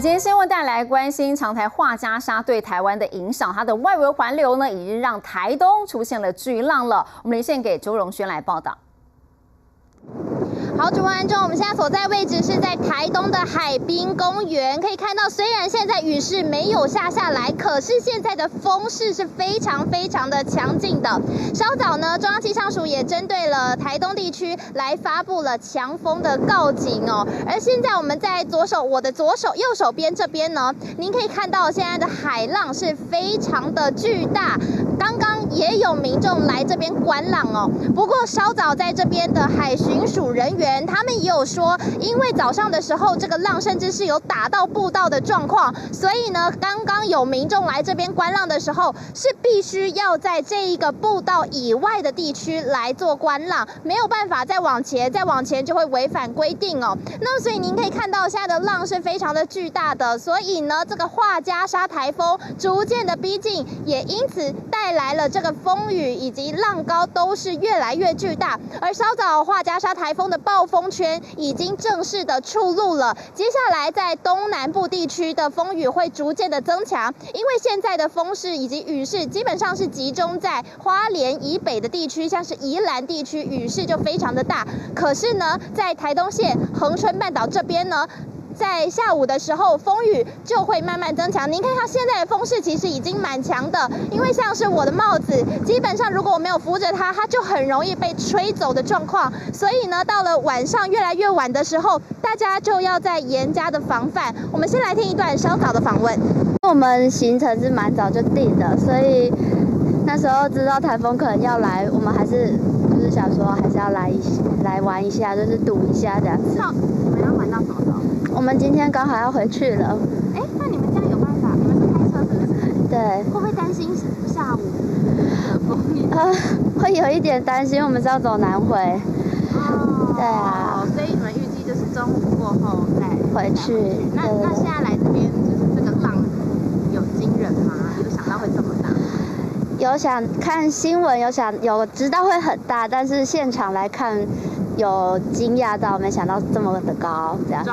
今天新闻带来关心长台画家沙对台湾的影响，它的外围环流呢，已经让台东出现了巨浪了。我们连线给周荣轩来报道。好，主播观众，我们现在所在位置是在台东的海滨公园，可以看到，虽然现在雨势没有下来，可是现在的风势是非常的强劲的。稍早呢，中央气象署也针对了台东地区来发布了强风的告警哦。而现在我们在我的左手、右手边这边呢，您可以看到现在的海浪是非常的巨大。刚刚也有民众来这边观浪哦，不过稍早在这边的海巡署人员，他们也有说，因为早上的时候这个浪甚至是有打到步道的状况，所以呢，刚刚有民众来这边观浪的时候，是必须要在这一个步道以外的地区来做观浪，没有办法再往前就会违反规定哦。那所以您可以看到现在的浪是非常的巨大的，所以呢，这个画家沙台风逐渐的逼近，也因此带来了这个风雨以及浪高都是越来越巨大。而稍早画家沙台风的暴风圈已经正式的出陆了，接下来在东南部地区的风雨会逐渐的增强，因为现在的风势以及雨势基本上是集中在花莲以北的地区，像是宜兰地区雨势就非常的大。可是呢，在台东县恒春半岛这边呢，在下午的时候，风雨就会慢慢增强。您看它现在的风势其实已经蛮强的，因为像是我的帽子，基本上如果我没有扶着它，它就很容易被吹走的状况。所以呢，到了晚上越来越晚的时候，大家就要再严加的防范。我们先来听一段稍早的访问。我们行程是蛮早就定的，所以那时候知道台风可能要来，我们还是就是想说还是要来玩一下，就是赌一下这样子。你们要玩到什么时候？我们今天刚好要回去了。哎，那你们这样有办法？你们是开车是不是？对。会不会担心下午的风雨？会有一点担心，我们是要走南回。哦。对啊。所以你们预计就是中午过后再回去。那现在来这边就是这个浪有惊人吗？有想到会这么大？有想看新闻，有知道会很大，但是现场来看。有惊讶到，没想到这么的高，这样子，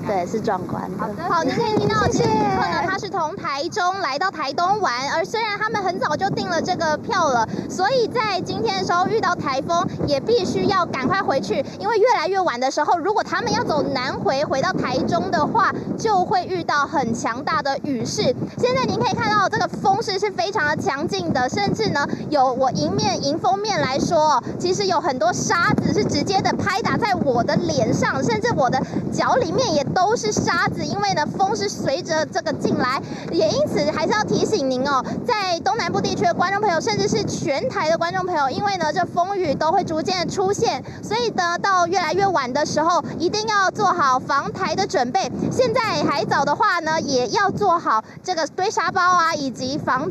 对，是壮观的。好，您可以听到这个旅客呢，他是从台中来到台东玩，而虽然他们很早就订了这个票了，所以在今天的时候遇到台风，也必须要赶快回去，因为越来越晚的时候，如果他们要走南回到台中的话，就会遇到很强大的雨势。现在您可以看到这个风势是非常的强劲的，甚至呢，有我迎风面来说，其实有很多沙子是直接的拍打在我的脸上，甚至我的脚里面也都是沙子，因为呢风是随着这个进来，也因此还是要提醒您哦，在东南部地区的观众朋友，甚至是全台的观众朋友，因为呢这风雨都会逐渐的出现，所以呢到越来越晚的时候，一定要做好防台的准备。现在还早的话呢，也要做好这个堆沙包啊，以及防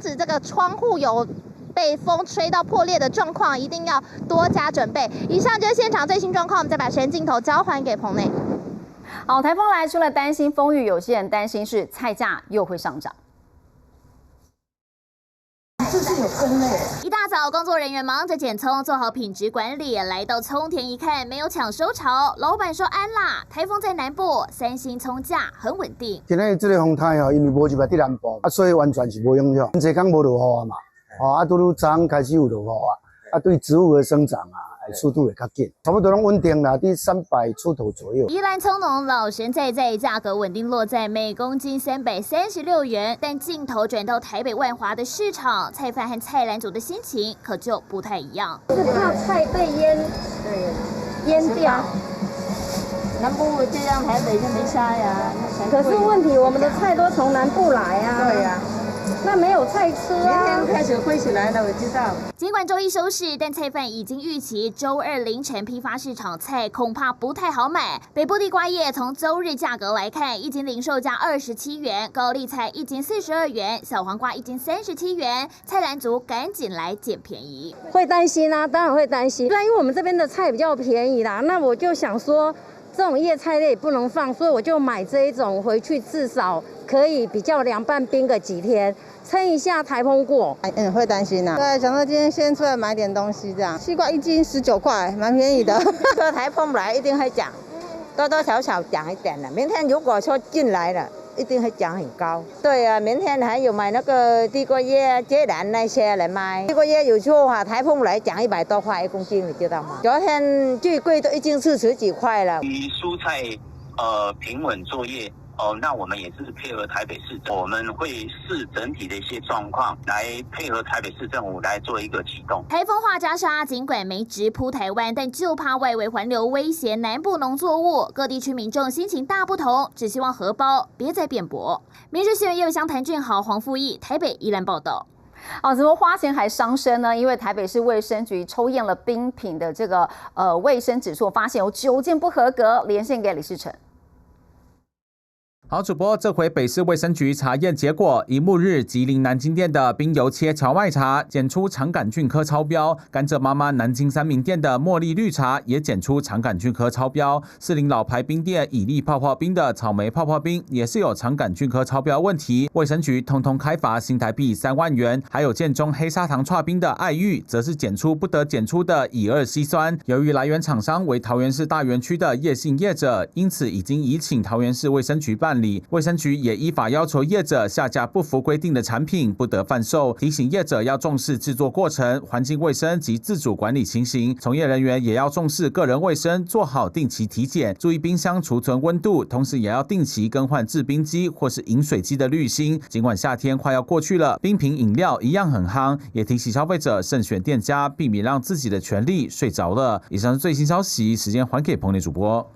止这个窗户有被风吹到破裂的状况，一定要多加准备。以上就是现场最新状况，我们再把时间镜头交还给棚内。好，台风来除了担心风雨，有些人担心是菜价又会上涨。这是有分类。一大早，工作人员忙着捡葱，做好品质管理。来到葱田一看，没有抢收潮。老板说安啦，台风在南部，三星葱价很稳定。今日这个风台因为无入来伫南部，所以完全是无影响。这刚无落雨啊嘛。拄早开始有落雨对植物的生长速度会较紧，差不多拢稳定啦，伫300出头左右。宜兰葱农老神在价格稳定落在每公斤336元，但镜头转到台北万华的市场，菜贩和菜篮族的心情可就不太一样。是怕菜被淹掉。南部这样，台北就没差呀。可是问题，我们的菜都从南部来啊。对呀。那没有菜吃啊！明天开始会起来了，我知道。尽管周一休市，但菜贩已经预期周二凌晨批发市场菜恐怕不太好买。北部地瓜叶从周日价格来看，一斤零售价27元，高丽菜一斤42元，小黄瓜一斤37元。菜篮族赶紧来捡便宜。会担心啊，当然会担心。对，因为我们这边的菜比较便宜啦，那我就想说，这种叶菜类不能放，所以我就买这一种回去，至少可以比较凉拌冰个几天，撑一下台风过。会担心啊。对，想说今天先出来买点东西这样。西瓜一斤19块，蛮便宜的。台风来一定会涨。多多少少涨一点了。明天如果说进来了，一定会涨很高。对啊，明天还有买那个地瓜叶、芥蓝那些来卖。地瓜叶有时候台风来涨100多块1公斤，你知道吗？昨天最贵都已经是10几块了。蔬菜平稳作业。那我们也是配合台北市政府，我们会视整体的一些状况来配合台北市政府来做一个启动。台风化加沙尽管没直扑台湾，但就怕外围环流威胁南部农作物，各地区民众心情大不同，只希望荷包别再变薄。民事新闻叶伟翔、谭俊豪、黄富义，台北宜兰报道。怎么花钱还伤身呢？因为台北市卫生局抽验了冰品的这个卫生指数，发现有9件不合格，连线给李世成。好，主播，这回北市卫生局查验结果，以暮日吉林南京店的冰油切荞麦茶检出肠杆菌科超标，甘蔗妈妈南京三明店的茉莉绿茶也检出肠杆菌科超标，士林老牌冰店以利泡泡冰的草莓泡泡冰也是有肠杆菌科超标问题，卫生局通通开罚新台币3万元。还有建中黑砂糖剉冰的爱玉，则是检出不得检出的乙2烯酸，由于来源厂商为桃园市大园区的叶姓业者，因此已经移请桃园市卫生局办理。卫生局也依法要求业者下架不符规定的产品，不得贩售，提醒业者要重视制作过程、环境卫生及自主管理情形。从业人员也要重视个人卫生，做好定期体检，注意冰箱储存温度，同时也要定期更换制冰机或是饮水机的滤芯。尽管夏天快要过去了，冰品饮料一样很夯，也提醒消费者慎选店家，避免让自己的权利睡着了。以上是最新消息，时间还给彭磊主播。